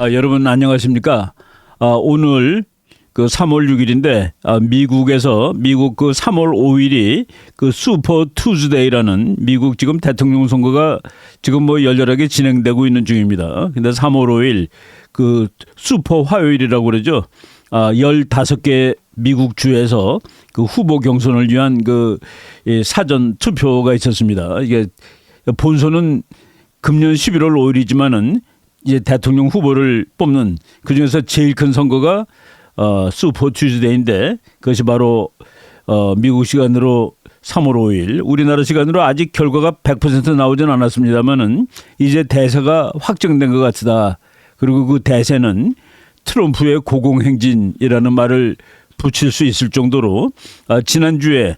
여러분 안녕하십니까? 오늘 그 3월 6일인데 미국 그 3월 5일이 그 슈퍼 투즈데이라는 미국 지금 대통령 선거가 지금 뭐 열렬하게 진행되고 있는 중입니다. 근데 3월 5일 그 슈퍼 화요일이라고 그러죠. 15개 미국 주에서 그 후보 경선을 위한 그 사전 투표가 있었습니다. 이게 본선은 금년 11월 5일이지만은 이제 대통령 후보를 뽑는 그 중에서 제일 큰 선거가 슈퍼 투즈데이인데 그것이 바로 미국 시간으로 3월 5일, 우리나라 시간으로 아직 결과가 100% 나오진 않았습니다만은 이제 대세가 확정된 것 같다. 그리고 그 대세는 트럼프의 고공행진이라는 말을 붙일 수 있을 정도로 지난주에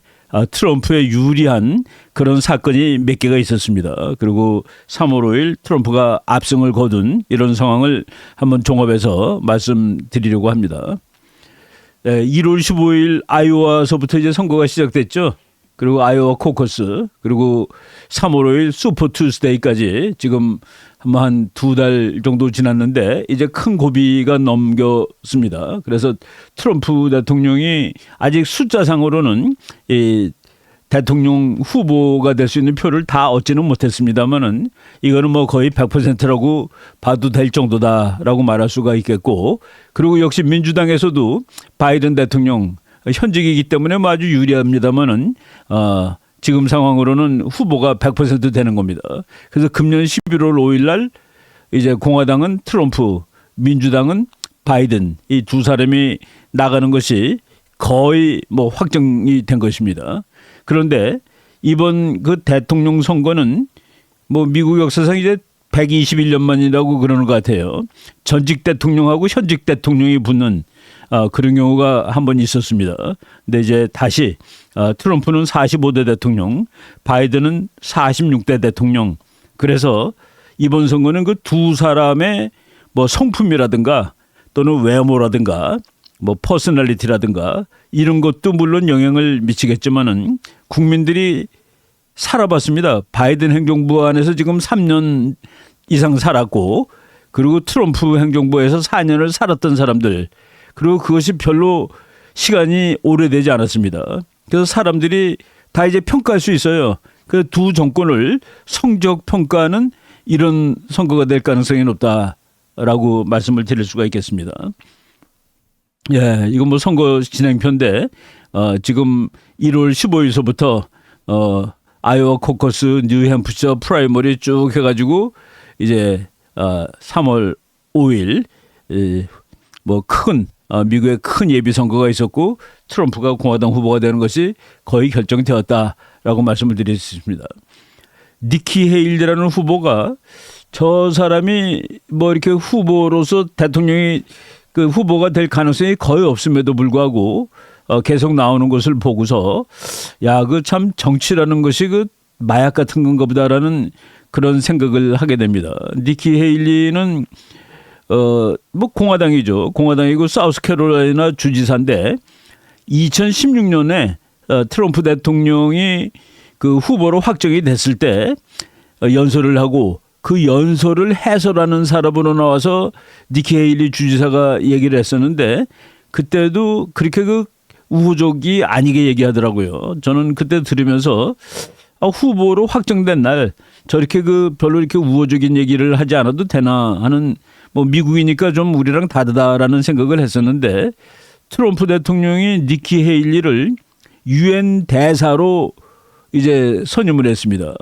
트럼프에 유리한 그런 사건이 몇 개가 있었습니다. 그리고 3월 5일 트럼프가 압승을 거둔 이런 상황을 한번 종합해서 말씀드리려고 합니다. 1월 15일 아이오와서부터 이제 선거가 시작됐죠. 그리고 아이오와 코커스, 그리고 3월 5일 슈퍼 투스데이까지 지금 한 2달 정도 지났는데 이제 큰 고비가 넘겼습니다. 그래서 트럼프 대통령이 아직 숫자상으로는 이 대통령 후보가 될 수 있는 표를 다 얻지는 못했습니다만은 이거는 뭐 거의 100%라고 봐도 될 정도다라고 말할 수가 있겠고, 그리고 역시 민주당에서도 바이든 대통령 현직이기 때문에 뭐 아주 유리합니다만은 지금 상황으로는 후보가 100% 되는 겁니다. 그래서 금년 11월 5일 날 이제 공화당은 트럼프, 민주당은 바이든, 이 두 사람이 나가는 것이 거의 뭐 확정이 된 것입니다. 그런데 이번 그 대통령 선거는 뭐 미국 역사상 이제 121년 만이라고 그러는 것 같아요. 전직 대통령하고 현직 대통령이 붙는 그런 경우가 한 번 있었습니다. 근데 이제 다시 트럼프는 45대 대통령, 바이든은 46대 대통령. 그래서 이번 선거는 그 두 사람의 뭐 성품이라든가 또는 외모라든가 뭐 퍼스널리티라든가 이런 것도 물론 영향을 미치겠지만은 국민들이 살아봤습니다. 바이든 행정부 안에서 지금 3년 이상 살았고, 그리고 트럼프 행정부에서 4년을 살았던 사람들, 그리고 그것이 별로 시간이 오래되지 않았습니다. 그래서 사람들이 다 이제 평가할 수 있어요. 그 두 정권을 성적 평가하는 이런 선거가 될 가능성이 높다라고 말씀을 드릴 수가 있겠습니다. 예, 이건 뭐 선거 진행표인데 지금 1월 15일서부터 아이오와 코커스, 뉴햄프셔 프라이머리 쭉 해가지고 이제 3월 5일 뭐 큰 미국의 큰 예비 선거가 있었고 트럼프가 공화당 후보가 되는 것이 거의 결정되었다라고 말씀을 드렸습니다. 니키 헤일리라는 후보가, 저 사람이 뭐 이렇게 후보로서 대통령이 그 후보가 될 가능성이 거의 없음에도 불구하고 계속 나오는 것을 보고서 야, 그 참 정치라는 것이 그 마약 같은 건가 보다라는 그런 생각을 하게 됩니다. 니키 헤일리는 뭐 공화당이죠. 공화당이고 사우스캐롤라이나 주지사인데 2016년에 트럼프 대통령이 그 후보로 확정이 됐을 때 연설을 하고 그 연설을 해설하는 사람으로 나와서 니키 헤일리 주지사가 얘기를 했었는데 그때도 그렇게 그 우호적이 아니게 얘기하더라고요. 저는 그때 들으면서 후보로 확정된 날 저렇게 그 별로 이렇게 우호적인 얘기를 하지 않아도 되나 하는, 뭐 미국이니까 좀 우리랑 다르다라는 생각을 했었는데 트럼프 대통령이 니키 헤일리를 유엔 대사로 이제 선임을 했습니다.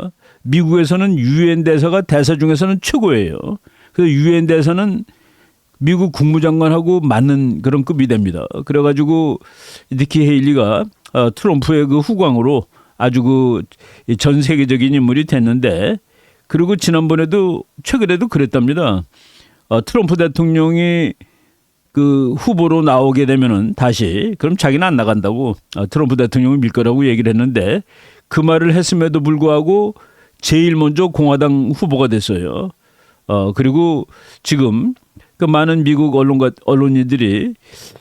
미국에서는 유엔 대사가 대사 중에서는 최고예요. 그래서 유엔 대사는 미국 국무장관하고 맞는 그런 급이 됩니다. 그래가지고 니키 헤일리가 트럼프의 그 후광으로 아주 그 전 세계적인 인물이 됐는데, 그리고 지난번에도 최근에도 그랬답니다. 트럼프 대통령이 그 후보로 나오게 되면은 다시 그럼 자기는 안 나간다고 트럼프 대통령을 밀 거라고 얘기를 했는데 그 말을 했음에도 불구하고 제일 먼저 공화당 후보가 됐어요. 그리고 지금 그 많은 미국 언론인들이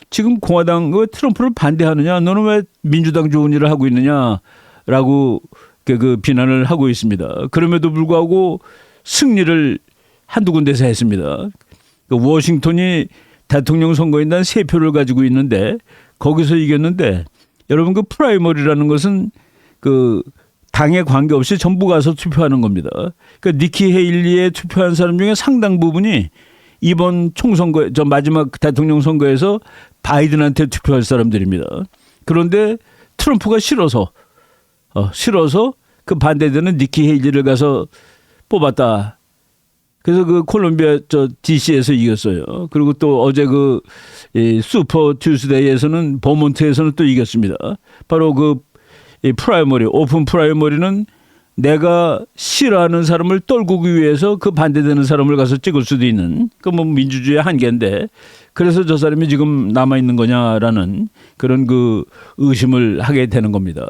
지금 공화당 왜 트럼프를 반대하느냐, 너는 왜 민주당 좋은 일을 하고 있느냐라고 그 비난을 하고 있습니다. 그럼에도 불구하고 승리를 한두 군데서 했습니다. 그 워싱턴이 대통령 선거인단 3표를 가지고 있는데 거기서 이겼는데 여러분 그 프라이머리라는 것은 그 당에 관계없이 전부 가서 투표하는 겁니다. 그 니키 헤일리에 투표한 사람 중에 상당 부분이 이번 총선거 저 마지막 대통령 선거에서 바이든한테 투표할 사람들입니다. 그런데 트럼프가 싫어서 그 반대되는 니키 헤일리를 가서 뽑았다. 그래서 그 콜롬비아 저 DC에서 이겼어요. 그리고 또 어제 그 슈퍼 투스데이에서는 버몬트에서는 또 이겼습니다. 바로 그 프라이머리 오픈 프라이머리는 내가 싫어하는 사람을 떨구기 위해서 그 반대되는 사람을 가서 찍을 수도 있는 그 뭐 민주주의의 한계인데 그래서 저 사람이 지금 남아 있는 거냐라는 그런 그 의심을 하게 되는 겁니다.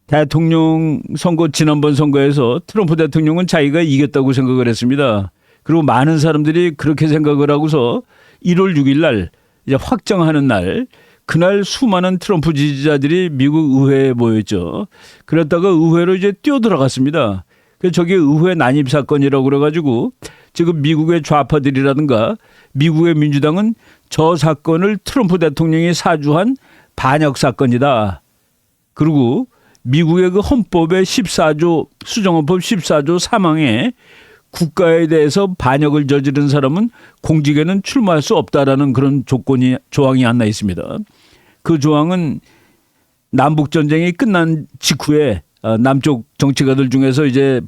대통령 선거 지난번 선거에서 트럼프 대통령은 자기가 이겼다고 생각을 했습니다. 그리고 많은 사람들이 그렇게 생각을 하고서 1월 6일 날 이제 확정하는 날 그날 수많은 트럼프 지지자들이 미국 의회에 모였죠. 그랬다가 의회로 이제 뛰어들어갔습니다. 그래서 저게 의회 난입 사건이라고 그래가지고 지금 미국의 좌파들이라든가 미국의 민주당은 저 사건을 트럼프 대통령이 사주한 반역 사건이다. 그리고 미국의 그 헌법의 14조 수정헌법 14조 3항에 국가에 대해서 반역을 저지른 사람은 공직에는 출마할 수 없다라는 그런 조항이 하나 있습니다. 그 조항은 남북 전쟁이 끝난 직후에 남쪽 정치가들 중에서 이제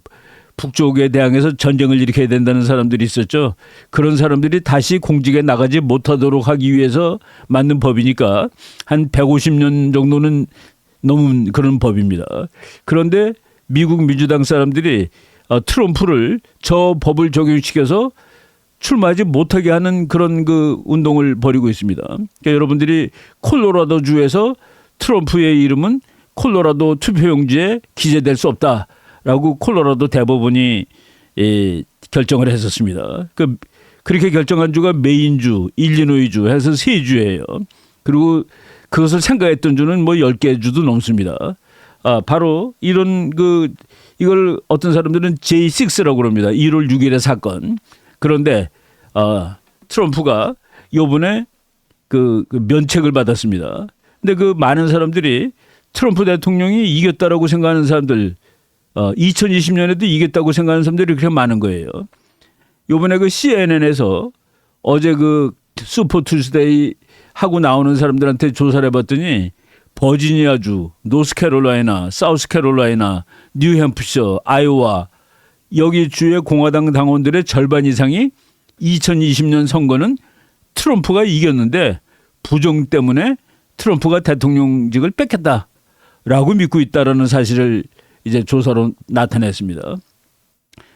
북쪽에 대항해서 전쟁을 일으켜야 된다는 사람들이 있었죠. 그런 사람들이 다시 공직에 나가지 못하도록 하기 위해서 만든 법이니까 한 150년 정도는 넘은 그런 법입니다. 그런데 미국 민주당 사람들이 트럼프를 저 법을 적용시켜서 출마하지 못하게 하는 그런 그 운동을 벌이고 있습니다. 그러니까 여러분들이 콜로라도주에서 트럼프의 이름은 콜로라도 투표용지에 기재될 수 없다라고 콜로라도 대법원이 결정을 했었습니다. 그렇게 결정한 주가 메인주, 일리노이주 해서 3주예요. 그리고 그것을 생각했던 주는 뭐 10개 주도 넘습니다. 바로 이런 이걸 어떤 사람들은 J6라고 그럽니다. 1월 6일의 사건. 그런데 트럼프가 요번에 그 면책을 받았습니다. 근데 그 많은 사람들이 트럼프 대통령이 이겼다라고 생각하는 사람들 2020년에도 이겼다고 생각하는 사람들이 그렇게 많은 거예요. 요번에 그 CNN에서 어제 그 슈퍼 투스데이 하고 나오는 사람들한테 조사를 해봤더니 버지니아주, 노스캐롤라이나, 사우스캐롤라이나, 뉴햄프셔, 아이오와 여기 주의 공화당 당원들의 절반 이상이 2020년 선거는 트럼프가 이겼는데 부정 때문에 트럼프가 대통령직을 뺏겼다라고 믿고 있다라는 사실을 이제 조사로 나타냈습니다.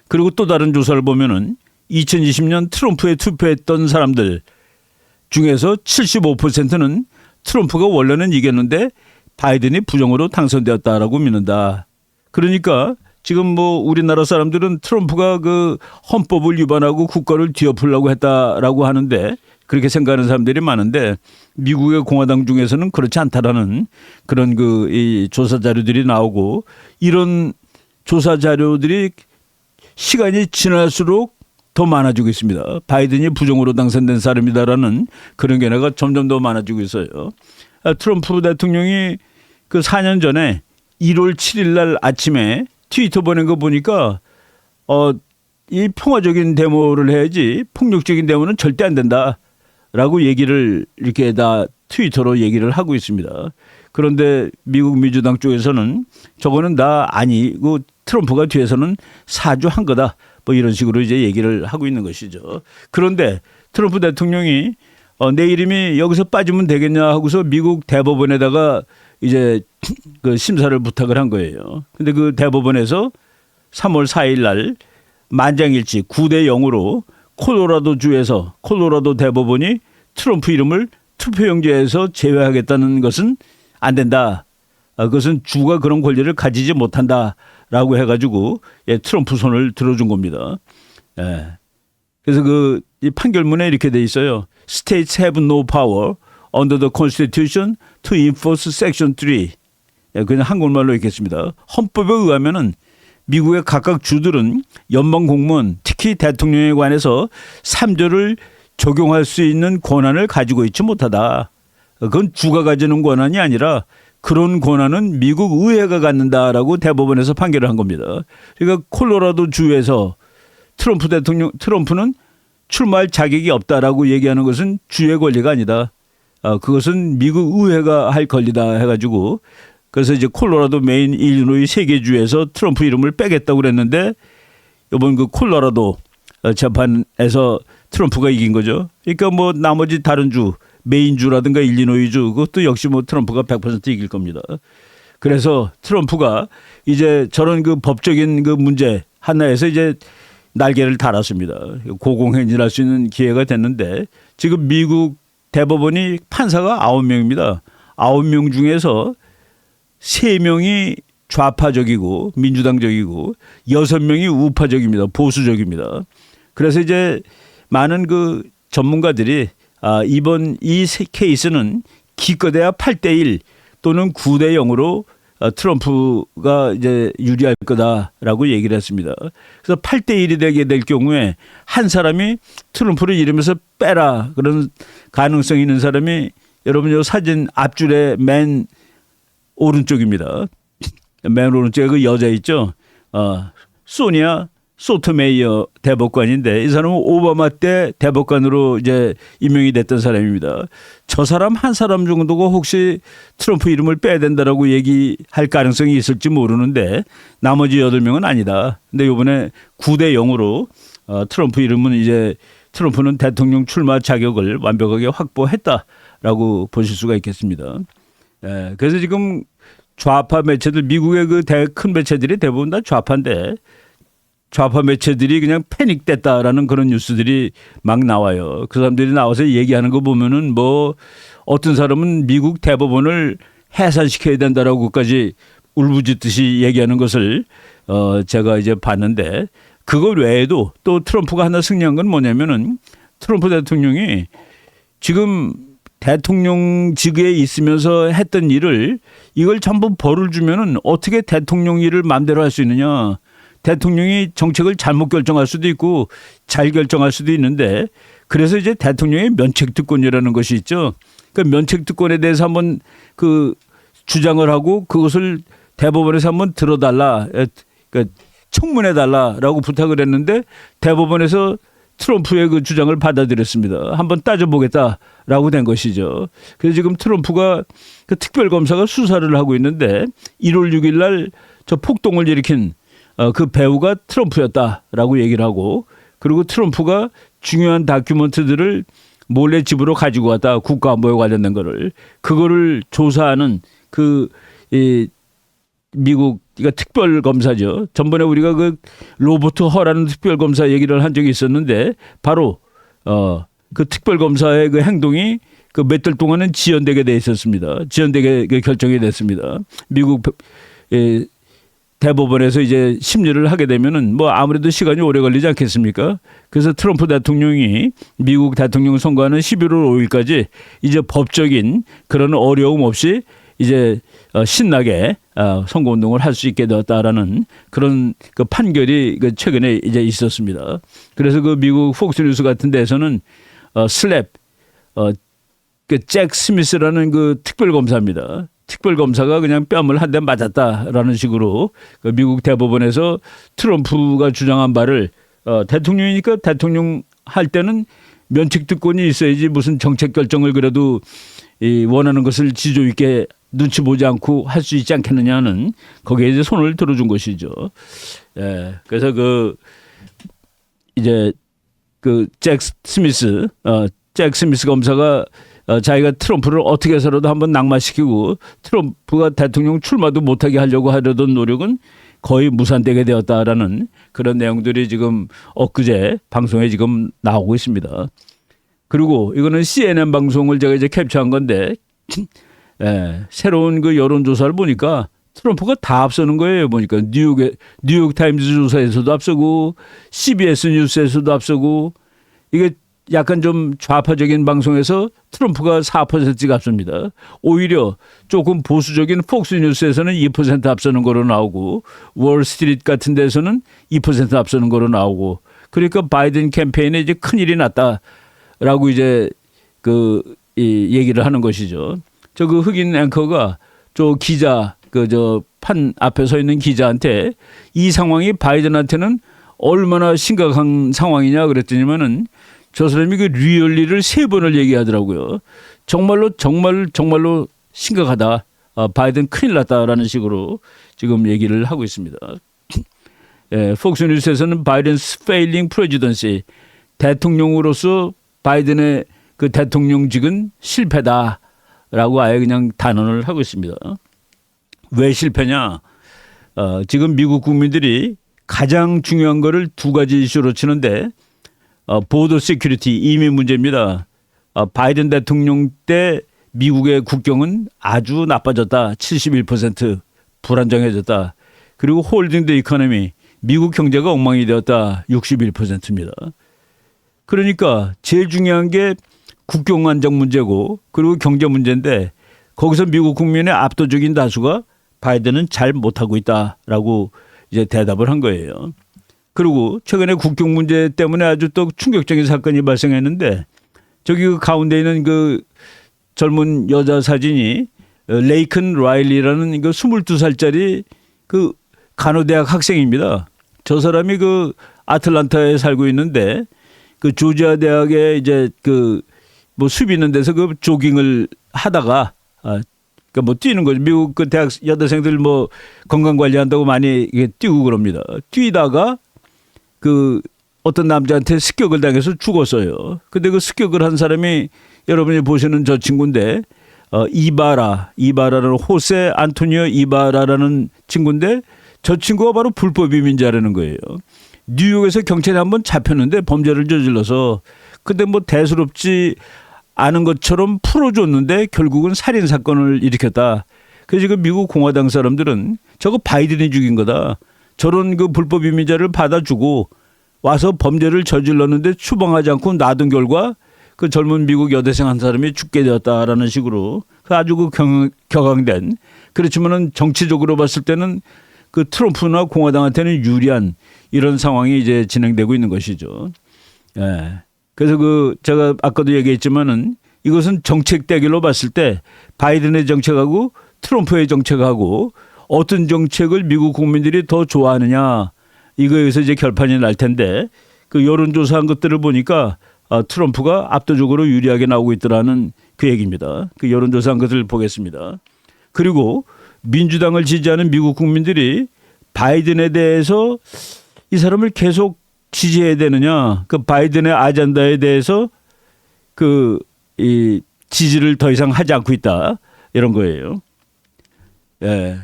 그리고 또 다른 조사를 보면은 2020년 트럼프에 투표했던 사람들 중에서 75%는 트럼프가 원래는 이겼는데 바이든이 부정으로 당선되었다라고 믿는다. 그러니까 지금 뭐 우리나라 사람들은 트럼프가 그 헌법을 위반하고 국가를 뒤엎으려고 했다라고 하는데 그렇게 생각하는 사람들이 많은데 미국의 공화당 중에서는 그렇지 않다라는 그런 이 조사 자료들이 나오고 이런 조사 자료들이 시간이 지날수록 더 많아지고 있습니다. 바이든이 부정으로 당선된 사람이다라는 그런 견해가 점점 더 많아지고 있어요. 트럼프 대통령이 그 4년 전에 1월 7일 날 아침에 트위터 보낸 거 보니까 이 평화적인 데모를 해야지 폭력적인 데모는 절대 안 된다라고 얘기를 이렇게 다 트위터로 얘기를 하고 있습니다. 그런데 미국 민주당 쪽에서는 저거는 다 아니고 트럼프가 뒤에서는 사주한 거다. 뭐 이런 식으로 이제 얘기를 하고 있는 것이죠. 그런데 트럼프 대통령이 내 이름이 여기서 빠지면 되겠냐 하고서 미국 대법원에다가 이제 그 심사를 부탁을 한 거예요. 근데 그 대법원에서 3월 4일 날 만장일치 9대 0으로 콜로라도 대법원이 트럼프 이름을 투표용지에서 제외하겠다는 것은 안 된다. 그것은 주가 그런 권리를 가지지 못한다라고 해가지고 트럼프 손을 들어준 겁니다. 그래서 이 판결문에 이렇게 돼 있어요. States have no power under the Constitution to enforce Section 3. 그냥 한국말로 읽겠습니다. 헌법에 의하면은 미국의 각각 주들은 연방 공무원, 특히 대통령에 관해서 3조를 적용할 수 있는 권한을 가지고 있지 못하다. 그건 주가 가지는 권한이 아니라 그런 권한은 미국 의회가 갖는다라고 대법원에서 판결을 한 겁니다. 그러니까 콜로라도 주에서 트럼프는 출마할 자격이 없다라고 얘기하는 것은 주의 권리가 아니다. 그것은 미국 의회가 할 권리다 해가지고 그래서 이제 콜로라도, 메인, 일리노이 세 개 주에서 트럼프 이름을 빼겠다고 그랬는데 이번 그 콜로라도 재판에서 트럼프가 이긴 거죠. 그러니까 뭐 나머지 다른 주, 메인주라든가 일리노이주 그것도 역시 뭐 트럼프가 100% 이길 겁니다. 그래서 트럼프가 이제 저런 그 법적인 그 문제 하나에서 이제 날개를 달았습니다. 고공행진할 수 있는 기회가 됐는데 지금 미국 대법원이 판사가 9명입니다. 9명 중에서 3명이 좌파적이고 민주당적이고 6명이 우파적입니다. 보수적입니다. 그래서 이제 많은 그 전문가들이 이번 이 케이스는 기껏해야 8대1 또는 9대0으로 트럼프가 이제 유리할 거다라고 얘기를 했습니다. 그래서 8대1이 되게 될 경우에 한 사람이 트럼프를 이러면서 빼라 그런 가능성이 있는 사람이 여러분 이 사진 앞줄에 맨 오른쪽입니다. 맨 오른쪽에 그 여자 있죠. 소니아 소토메이어 대법관인데 이 사람은 오바마 때 대법관으로 이제 임명이 됐던 사람입니다. 저 사람 한 사람 정도가 혹시 트럼프 이름을 빼야 된다라고 얘기할 가능성이 있을지 모르는데 나머지 8명은 아니다. 근데 이번에 9대0으로 트럼프 이름은 이제 트럼프는 대통령 출마 자격을 완벽하게 확보했다라고 보실 수가 있겠습니다. 그래서 지금 좌파 매체들 미국의 그 큰 매체들이 대부분 다 좌파인데 좌파 매체들이 그냥 패닉됐다라는 그런 뉴스들이 막 나와요. 그 사람들이 나와서 얘기하는 거 보면은 뭐 어떤 사람은 미국 대법원을 해산시켜야 된다라고까지 울부짖듯이 얘기하는 것을 제가 이제 봤는데 그거 외에도 또 트럼프가 하나 승리한 건 뭐냐면은 트럼프 대통령이 지금 대통령직에 있으면서 했던 일을 이걸 전부 벌을 주면은 어떻게 대통령 일을 마음대로 할 수 있느냐. 대통령이 정책을 잘못 결정할 수도 있고 잘 결정할 수도 있는데 그래서 이제 대통령의 면책특권이라는 것이 있죠. 그 면책특권에 대해서 한번 그 주장을 하고 그것을 대법원에서 한번 들어달라, 그러니까 청문해달라라고 부탁을 했는데 대법원에서 트럼프의 그 주장을 받아들였습니다. 한번 따져보겠다라고 된 것이죠. 그래서 지금 트럼프가 그 특별검사가 수사를 하고 있는데 1월 6일 날 저 폭동을 일으킨 그 배우가 트럼프였다라고 얘기를 하고 그리고 트럼프가 중요한 다큐멘터들을 몰래 집으로 가지고 왔다. 국가안보에 관련된 그거를 조사하는 미국 특별검사죠. 전번에 우리가 그 로버트 허라는 특별검사 얘기를 한 적이 있었는데 바로 그 특별검사의 그 행동이 그 몇 달 동안은 지연되게 돼 있었습니다. 지연되게 결정이 됐습니다. 미국 대법원에서 이제 심리를 하게 되면은 뭐 아무래도 시간이 오래 걸리지 않겠습니까? 그래서 트럼프 대통령이 미국 대통령 선거하는 11월 5일까지 이제 법적인 그런 어려움 없이 이제 신나게 선거운동을 할 수 있게 되었다라는 그런 그 판결이 최근에 이제 있었습니다. 그래서 그 미국 폭스뉴스 같은 데서는 슬랩 잭 스미스라는 그 특별검사입니다. 특별검사가 그냥 뺨을 한 대 맞았다라는 식으로 그 미국 대법원에서 트럼프가 주장한 바를 대통령이니까 대통령 할 때는 면책특권이 있어야지 무슨 정책 결정을 그래도 원하는 것을 지조 있게 눈치 보지 않고 할 수 있지 않겠느냐는 거기에 이제 손을 들어준 것이죠. 그래서 이제 잭 스미스 검사가 자기가 트럼프를 어떻게 해서라도 한번 낙마시키고 트럼프가 대통령 출마도 못하게 하려고 하려던 노력은 거의 무산되게 되었다라는 그런 내용들이 지금 엊그제 방송에 지금 나오고 있습니다. 그리고 이거는 CNN 방송을 제가 이제 캡처한 건데 새로운 그 여론조사를 보니까 트럼프가 다 앞서는 거예요. 보니까 뉴욕 타임즈 조사에서도 앞서고 CBS 뉴스에서도 앞서고 이게 약간 좀 좌파적인 방송에서 트럼프가 4%가 앞섭니다. 오히려 조금 보수적인 폭스뉴스에서는 2% 앞서는 거로 나오고 월스트리트 같은 데서는 2% 앞서는 거로 나오고 그러니까 바이든 캠페인에 이제 큰일이 났다. 라고 이제 이 얘기를 하는 것이죠. 저 그 흑인 앵커가 저 기자 저 판 앞에 서 있는 기자한테 이 상황이 바이든한테는 얼마나 심각한 상황이냐 그랬더니만은 저 사람이 그 리얼리를 3번을 얘기하더라고요. 정말로 심각하다. 바이든 큰일 났다라는 식으로 지금 얘기를 하고 있습니다. 예, 폭스뉴스에서는 바이든's failing presidency, 대통령으로서 바이든의 그 대통령직은 실패다라고 아예 그냥 단언을 하고 있습니다. 왜 실패냐? 지금 미국 국민들이 가장 중요한 거를 2가지 이슈로 치는데 보더 시큐리티, 이민 문제입니다. 바이든 대통령 때 미국의 국경은 아주 나빠졌다. 71% 불안정해졌다. 그리고 홀딩 더 이코노미, 미국 경제가 엉망이 되었다. 61%입니다. 그러니까 제일 중요한 게 국경 안정 문제고 그리고 경제 문제인데 거기서 미국 국민의 압도적인 다수가 바이든은 잘 못하고 있다라고 이제 대답을 한 거예요. 그리고 최근에 국경 문제 때문에 아주 또 충격적인 사건이 발생했는데 저기 그 가운데 있는 그 젊은 여자 사진이 레이큰 라일리라는 그 22살짜리 그 간호대학 학생입니다. 저 사람이 그 아틀란타에 살고 있는데 그 조지아 대학에 이제 그 뭐 숲 있는 데서 그 조깅을 하다가 그러니까 뭐 뛰는 거죠. 미국 그 대학 여대생들 뭐 건강 관리한다고 많이 뛰고 그럽니다. 뛰다가 그 어떤 남자한테 습격을 당해서 죽었어요. 근데 그 습격을 한 사람이 여러분이 보시는 저 친구인데 이바라라는 호세 안토니오 이바라라는 친구인데 저 친구가 바로 불법 이민자라는 거예요. 뉴욕에서 경찰에 한번 잡혔는데 범죄를 저질러서 근데 뭐 대수롭지 않은 것처럼 풀어줬는데 결국은 살인 사건을 일으켰다. 그래서 지금 미국 공화당 사람들은 저거 바이든이 죽인 거다. 저런 그 불법 이민자를 받아주고 와서 범죄를 저질렀는데 추방하지 않고 놔둔 결과 그 젊은 미국 여대생 한 사람이 죽게 되었다라는 식으로 아주 그 격앙된 그렇지만은 정치적으로 봤을 때는 그 트럼프나 공화당한테는 유리한 이런 상황이 이제 진행되고 있는 것이죠. 예. 그래서 그 제가 아까도 얘기했지만은 이것은 정책 대결로 봤을 때 바이든의 정책하고 트럼프의 정책하고 어떤 정책을 미국 국민들이 더 좋아하느냐 이거에서 이제 결판이 날 텐데 그 여론조사한 것들을 보니까 트럼프가 압도적으로 유리하게 나오고 있더라는 그 얘기입니다. 그 여론조사한 것을 보겠습니다. 그리고 민주당을 지지하는 미국 국민들이 바이든에 대해서 이 사람을 계속 지지해야 되느냐, 그 바이든의 아젠다에 대해서 이 지지를 더 이상 하지 않고 있다 이런 거예요. 예,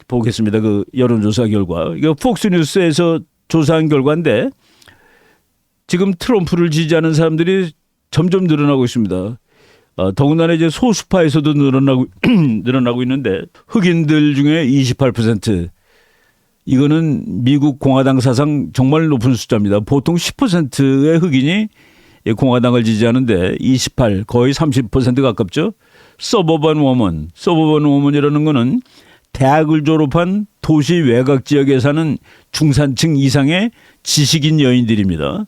보겠습니다. 그 여론조사 결과 이거 폭스뉴스에서 조사한 결과인데 지금 트럼프를 지지하는 사람들이 점점 늘어나고 있습니다. 더군다나 이제 소수파에서도 늘어나고 있는데 흑인들 중에 28%. 이거는 미국 공화당 사상 정말 높은 숫자입니다. 보통 10%의 흑인이 공화당을 지지하는데 28, 거의 30% 가깝죠. 서버번 워먼이라는 거는 대학을 졸업한 도시 외곽 지역에 사는 중산층 이상의 지식인 여인들입니다.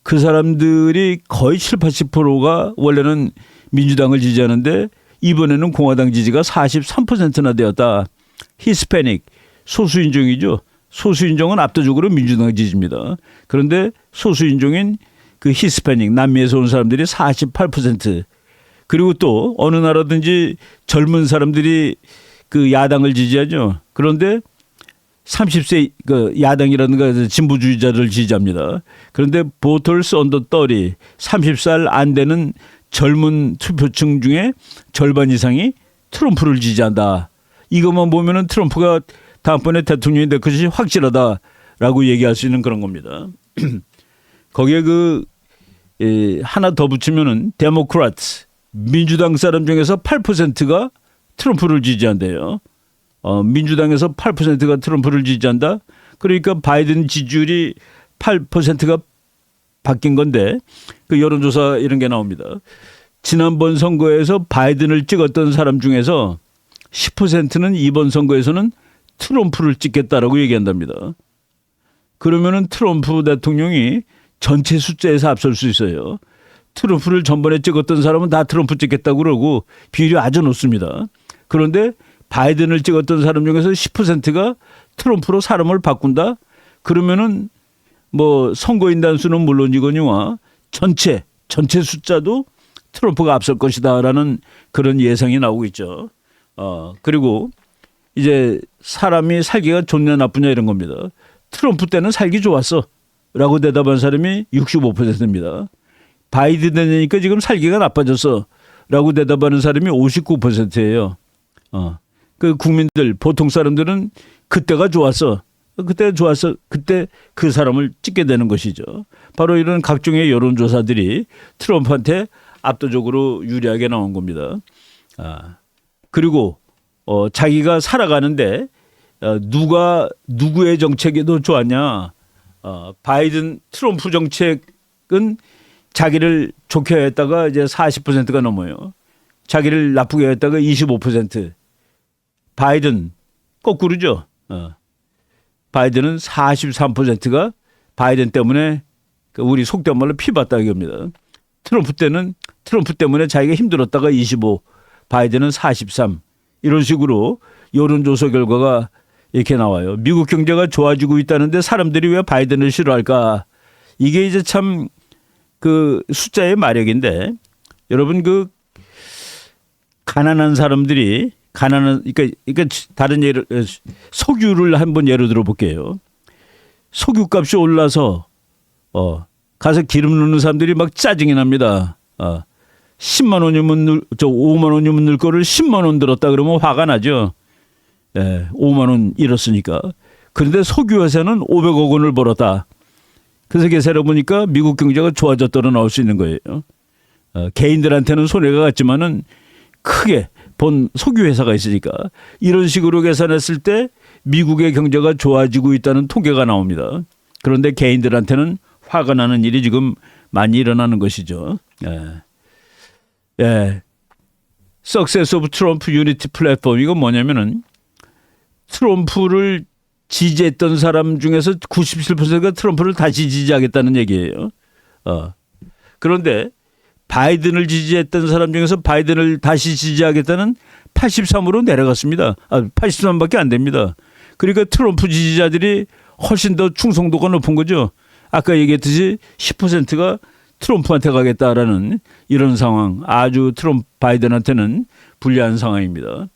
그 사람들이 거의 7, 80%가 원래는 민주당을 지지하는데 이번에는 공화당 지지가 43%나 되었다. 히스패닉, 소수인종이죠. 소수인종은 압도적으로 민주당 지지입니다. 그런데 소수인종인 그 히스패닉, 남미에서 온 사람들이 48%. 그리고 또 어느 나라든지 젊은 사람들이 그 야당을 지지하죠. 그런데 30세 그 야당이라든가 진보주의자를 지지합니다. 그런데 보털스 언더 30살 안 되는 젊은 투표층 중에 절반 이상이 트럼프를 지지한다. 이것만 보면은 트럼프가 다음번에 대통령이 될 것이 확실하다라고 얘기할 수 있는 그런 겁니다. 거기에 하나 더 붙이면은 데모크라트 민주당 사람 중에서 8%가 트럼프를 지지한대요. 민주당에서 8%가 트럼프를 지지한다. 그러니까 바이든 지지율이 8%가 바뀐 건데 그 여론조사 이런 게 나옵니다. 지난번 선거에서 바이든을 찍었던 사람 중에서 10%는 이번 선거에서는 트럼프를 찍겠다라고 얘기한답니다. 그러면은 트럼프 대통령이 전체 숫자에서 앞설 수 있어요. 트럼프를 전번에 찍었던 사람은 다 트럼프 찍겠다고 그러고 비율이 아주 높습니다. 그런데 바이든을 찍었던 사람 중에서 10%가 트럼프로 사람을 바꾼다? 그러면은 뭐 선거인단 수는 물론이거니와 전체 숫자도 트럼프가 앞설 것이다라는 그런 예상이 나오고 있죠. 그리고 이제 사람이 살기가 좋냐 나쁘냐 이런 겁니다. 트럼프 때는 살기 좋았어 라고 대답한 사람이 65%입니다. 바이든 되니까 지금 살기가 나빠졌어 라고 대답하는 사람이 59%예요. 그 국민들 보통 사람들은 그때가 좋았어. 그때 그 사람을 찍게 되는 것이죠. 바로 이런 각종의 여론조사들이 트럼프한테 압도적으로 유리하게 나온 겁니다. 그리고 자기가 살아가는데 누구의 정책이 더 좋았냐. 바이든 트럼프 정책은 자기를 좋게 했다가 이제 40%가 넘어요. 자기를 나쁘게 했다가 25%. 바이든 거꾸로죠. 바이든은 43%가 바이든 때문에 우리 속된 말로 피봤다 이겁니다. 트럼프 때문에 자기가 힘들었다가 25, 바이든은 43. 이런 식으로 여론조사 결과가 이렇게 나와요. 미국 경제가 좋아지고 있다는데 사람들이 왜 바이든을 싫어할까? 이게 이제 참 그 숫자의 마력인데 여러분 그 가난한 사람들이 그러니까 다른 예를 석유를 한번 예로 들어 볼게요. 석유값이 올라서 가서 기름 넣는 사람들이 막 짜증이 납니다. 10만 원이면 5만 원이면 넣을 거를 10만 원 들었다 그러면 화가 나죠. 5만 원 잃었으니까. 그런데 석유 회사는 500억 원을 벌었다. 그래서 계산해 보니까 미국 경제가 좋아졌다고 나올 수 있는 거예요. 개인들한테는 손해가 갔지만은 크게 본 석유 회사가 있으니까 이런 식으로 계산했을 때 미국의 경제가 좋아지고 있다는 통계가 나옵니다. 그런데 개인들한테는 화가 나는 일이 지금 많이 일어나는 것이죠. Success of Trump Unity Platform 이건 뭐냐면은 트럼프를 지지했던 사람 중에서 97%가 트럼프를 다시 지지하겠다는 얘기예요. 그런데 바이든을 지지했던 사람 중에서 바이든을 다시 지지하겠다는 83으로 내려갔습니다. 83밖에 안 됩니다. 그러니까 트럼프 지지자들이 훨씬 더 충성도가 높은 거죠. 아까 얘기했듯이 10%가 트럼프한테 가겠다라는 이런 상황. 아주 바이든한테는 불리한 상황입니다.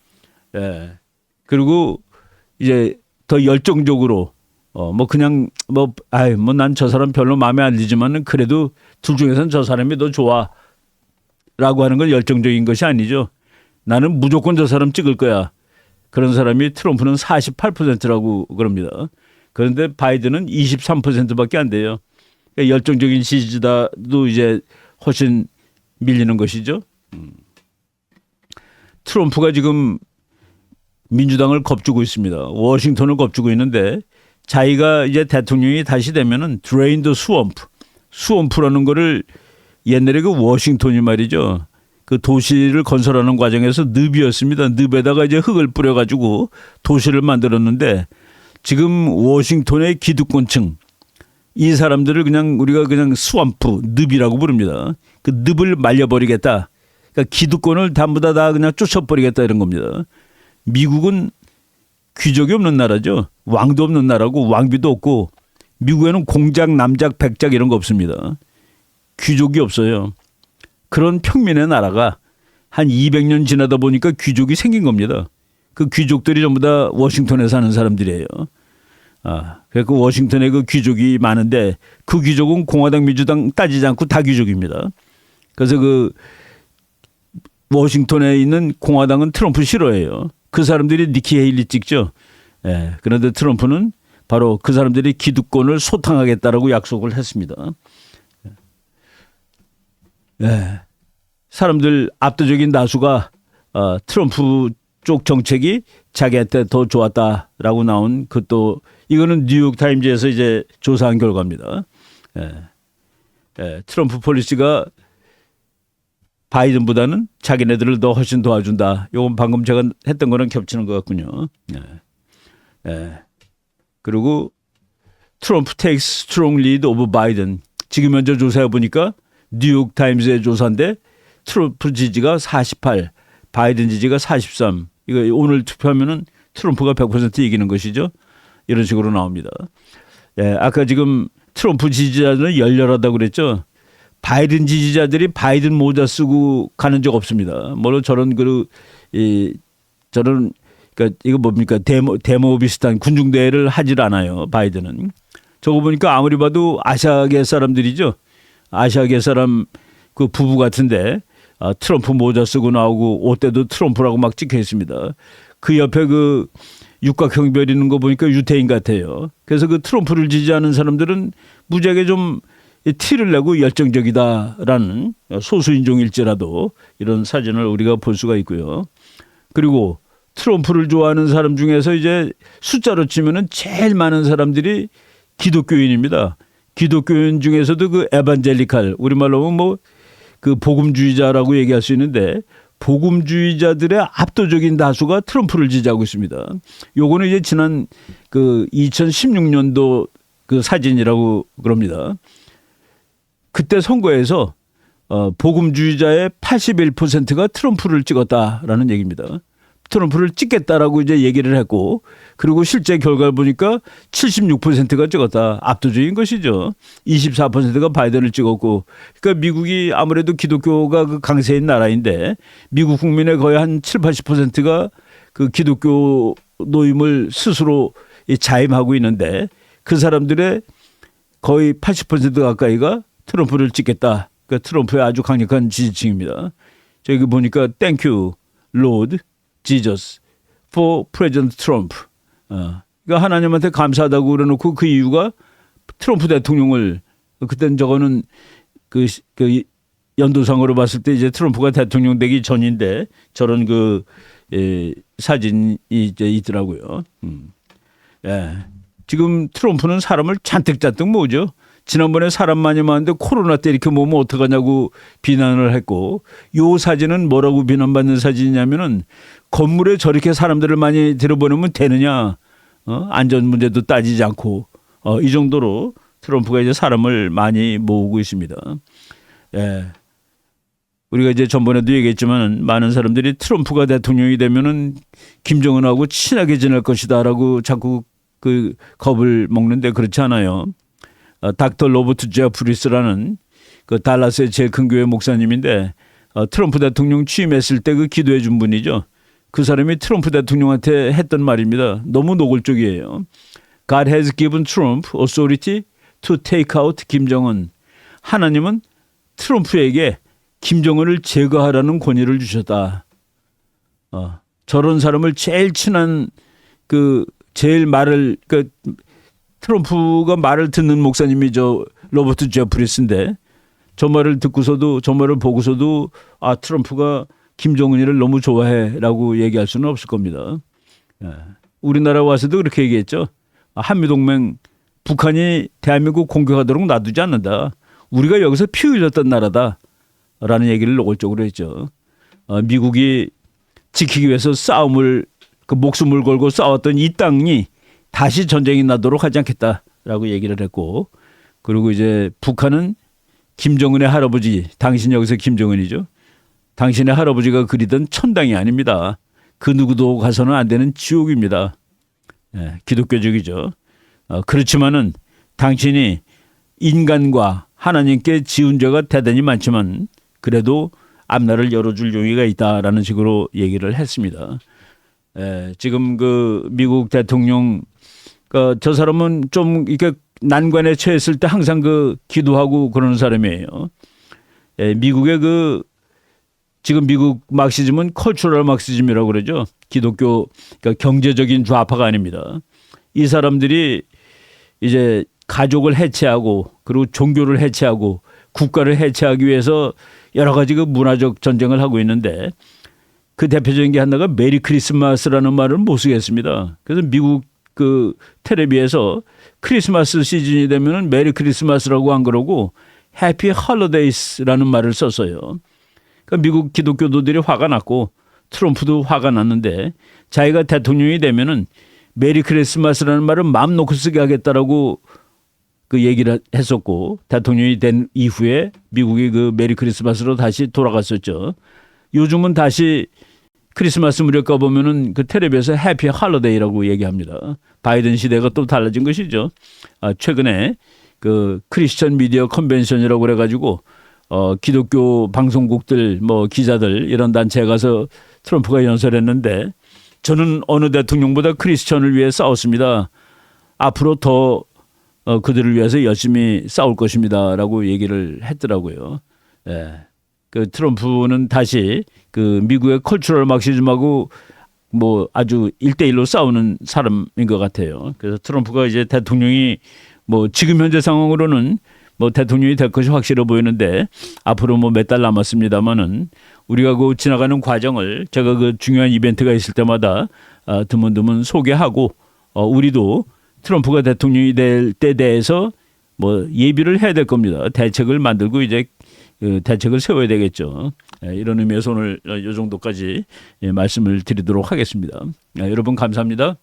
그리고 이제 더 열정적으로 난 저 사람 별로 마음에 안 들지만은 그래도 둘 중에서는 저 사람이 더 좋아 라고 하는 건 열정적인 것이 아니죠. 나는 무조건 저 사람 찍을 거야. 그런 사람이 트럼프는 48%라고 그럽니다. 그런데 바이든은 23%밖에 안 돼요. 그러니까 열정적인 지지자도 이제 훨씬 밀리는 것이죠. 트럼프가 지금 민주당을 겁주고 있습니다. 워싱턴을 겁주고 있는데 자기가 이제 대통령이 다시 되면은 drain the swamp. 스왑프라는 거를 옛날에 그 워싱턴이 말이죠. 그 도시를 건설하는 과정에서 늪이었습니다. 늪에다가 이제 흙을 뿌려가지고 도시를 만들었는데 지금 워싱턴의 기득권층 이 사람들을 우리가 그냥 스왑프, 늪이라고 부릅니다. 그 늪을 말려버리겠다. 그러니까 기득권을 전부 다 그냥 쫓아버리겠다 이런 겁니다. 미국은 귀족이 없는 나라죠. 왕도 없는 나라고 왕비도 없고 미국에는 공작, 남작, 백작 이런 거 없습니다. 귀족이 없어요. 그런 평민의 나라가 한 200년 지나다 보니까 귀족이 생긴 겁니다. 그 귀족들이 전부 다 워싱턴에 사는 사람들이에요. 그래서 워싱턴에 그 귀족이 많은데 그 귀족은 공화당, 민주당 따지지 않고 다 귀족입니다. 그래서 그 워싱턴에 있는 공화당은 트럼프 싫어해요. 그 사람들이 니키 헤일리 찍죠. 그런데 트럼프는 바로 그 사람들이 기득권을 소탕하겠다라고 약속을 했습니다. 사람들 압도적인 다수가 트럼프 쪽 정책이 자기한테 더 좋았다라고 나온 그것도 이거는 뉴욕 타임즈에서 이제 조사한 결과입니다. 트럼프 폴리시가 바이든보다는 자기네들을 더 훨씬 도와준다. 이건 방금 제가 했던 거랑 겹치는 것 같군요. 그리고 트럼프 takes strong lead over 바이든. 지금 현재 조사해 보니까 뉴욕 타임스의 조사인데 트럼프 지지가 48, 바이든 지지가 43. 이거 오늘 투표하면은 트럼프가 100% 이기는 것이죠. 이런 식으로 나옵니다. 예, 아까 지금 트럼프 지지자들은 열렬하다고 그랬죠. 바이든 지지자들이 바이든 모자 쓰고 가는 적 없습니다. 물론 저런 저런 그러니까 이거 뭡니까 데모 비슷한 군중대회를 하질 않아요. 바이든은. 저거 보니까 아무리 봐도 아시아계 사람들이죠. 아시아계 사람 그 부부 같은데 트럼프 모자 쓰고 나오고 옷대도 트럼프라고 막 찍혀 있습니다. 그 옆에 그 육각형별 있는 거 보니까 유태인 같아요. 그래서 그 트럼프를 지지하는 사람들은 무지하게 좀 티를 내고 열정적이다라는 소수인종일지라도 이런 사진을 우리가 볼 수가 있고요. 그리고 트럼프를 좋아하는 사람 중에서 이제 숫자로 치면은 제일 많은 사람들이 기독교인입니다. 기독교인 중에서도 그 에반젤리칼 우리말로 하면 뭐 그 복음주의자라고 얘기할 수 있는데 복음주의자들의 압도적인 다수가 트럼프를 지지하고 있습니다. 요거는 이제 지난 그 2016년도 그 사진이라고 그럽니다. 그때 선거에서 복음주의자의 81%가 트럼프를 찍었다라는 얘기입니다. 트럼프를 찍겠다라고 이제 얘기를 했고 그리고 실제 결과를 보니까 76%가 찍었다. 압도적인 것이죠. 24%가 바이든을 찍었고 그러니까 미국이 아무래도 기독교가 그 강세인 나라인데 미국 국민의 거의 한 7, 80%가 그 기독교 노임을 스스로 자임하고 있는데 그 사람들의 거의 80% 가까이가 트럼프를 찍겠다. 그러니까 트럼프의 아주 강력한 지지층입니다. 저기 보니까 Thank you, Lord Jesus for President Trump. 그러니까 하나님한테 감사하다고 그래놓고 그 이유가 트럼프 대통령을 그때는 저거는 그 연도상으로 봤을 때 이제 트럼프가 대통령 되기 전인데 저런 그 사진이 이제 있더라고요. 예. 지금 트럼프는 사람을 잔뜩 모으죠. 지난번에 사람 많이 많은데 코로나 때 이렇게 모으면 어떡하냐고 비난을 했고 요 사진은 뭐라고 비난받는 사진이냐면은 건물에 저렇게 사람들을 많이 들여보내면 되느냐. 안전 문제도 따지지 않고 이 정도로 트럼프가 이제 사람을 많이 모으고 있습니다. 예. 우리가 이제 전번에도 얘기했지만 많은 사람들이 트럼프가 대통령이 되면은 김정은하고 친하게 지낼 것이다라고 자꾸 그 겁을 먹는데 그렇지 않아요. 닥터 로버트 제프리스라는 그 달라스의 제일 큰 교회 목사님인데 트럼프 대통령 취임했을 때 그 기도해 준 분이죠. 그 사람이 트럼프 대통령한테 했던 말입니다. 너무 노골적이에요. God has given Trump authority to take out 김정은. 하나님은 트럼프에게 김정은을 제거하라는 권위를 주셨다. 저런 사람을 제일 친한 그 제일 말을 그 트럼프가 말을 듣는 목사님이 저 로버트 제프리스인데 저 말을 듣고서도 저 말을 보고서도 트럼프가 김정은이를 너무 좋아해라고 얘기할 수는 없을 겁니다. 우리나라 와서도 그렇게 얘기했죠. 한미동맹 북한이 대한민국 공격하도록 놔두지 않는다. 우리가 여기서 피 흘렸던 나라다라는 얘기를 노골적으로 했죠. 미국이 지키기 위해서 그 목숨을 걸고 싸웠던 이 땅이 다시 전쟁이 나도록 하지 않겠다라고 얘기를 했고 그리고 이제 북한은 김정은의 할아버지 당신 여기서 김정은이죠. 당신의 할아버지가 그리던 천당이 아닙니다. 그 누구도 가서는 안 되는 지옥입니다. 기독교적이죠. 그렇지만은 당신이 인간과 하나님께 지은 죄가 대단히 많지만 그래도 앞날을 열어줄 용의가 있다라는 식으로 얘기를 했습니다. 지금 그 미국 대통령 저 사람은 좀 이렇게 난관에 처했을 때 항상 그 기도하고 그러는 사람이에요. 미국의 지금 미국 막시즘은 컬처럴 막시즘이라고 그러죠. 기독교 그러니까 경제적인 좌파가 아닙니다. 이 사람들이 이제 가족을 해체하고 그리고 종교를 해체하고 국가를 해체하기 위해서 여러 가지 그 문화적 전쟁을 하고 있는데 그 대표적인 게 하나가 메리 크리스마스라는 말을 못 쓰겠습니다. 그래서 미국 그 텔레비에서 크리스마스 시즌이 되면은 메리 크리스마스라고 안 그러고 해피 홀리데이스라는 말을 썼어요. 그러니까 미국 기독교도들이 화가 났고 트럼프도 화가 났는데 자기가 대통령이 되면은 메리 크리스마스라는 말을 마음 놓고 쓰게 하겠다라고 그 얘기를 했었고 대통령이 된 이후에 미국이 그 메리 크리스마스로 다시 돌아갔었죠. 요즘은 다시 크리스마스 무렵 가보면은 그 텔레비에서 해피 할러데이라고 얘기합니다. 바이든 시대가 또 달라진 것이죠. 최근에 그 크리스천 미디어 컨벤션이라고 그래가지고 기독교 방송국들 뭐 기자들 이런 단체에 가서 트럼프가 연설했는데 저는 어느 대통령보다 크리스천을 위해 싸웠습니다. 앞으로 더 그들을 위해서 열심히 싸울 것입니다라고 얘기를 했더라고요. 예. 그 트럼프는 다시 그 미국의 컬처럴 막시즘하고 뭐 아주 1대1로 싸우는 사람인 것 같아요. 그래서 트럼프가 이제 대통령이 뭐 지금 현재 상황으로는 뭐 대통령이 될 것이 확실해 보이는데 앞으로 뭐 몇 달 남았습니다만은 우리가 그 지나가는 과정을 제가 그 중요한 이벤트가 있을 때마다 드문드문 소개하고 우리도 트럼프가 대통령이 될 때 대해서 뭐 예비를 해야 될 겁니다. 대책을 만들고 이제 그 대책을 세워야 되겠죠. 이런 의미에서 오늘 이 정도까지 말씀을 드리도록 하겠습니다. 여러분 감사합니다.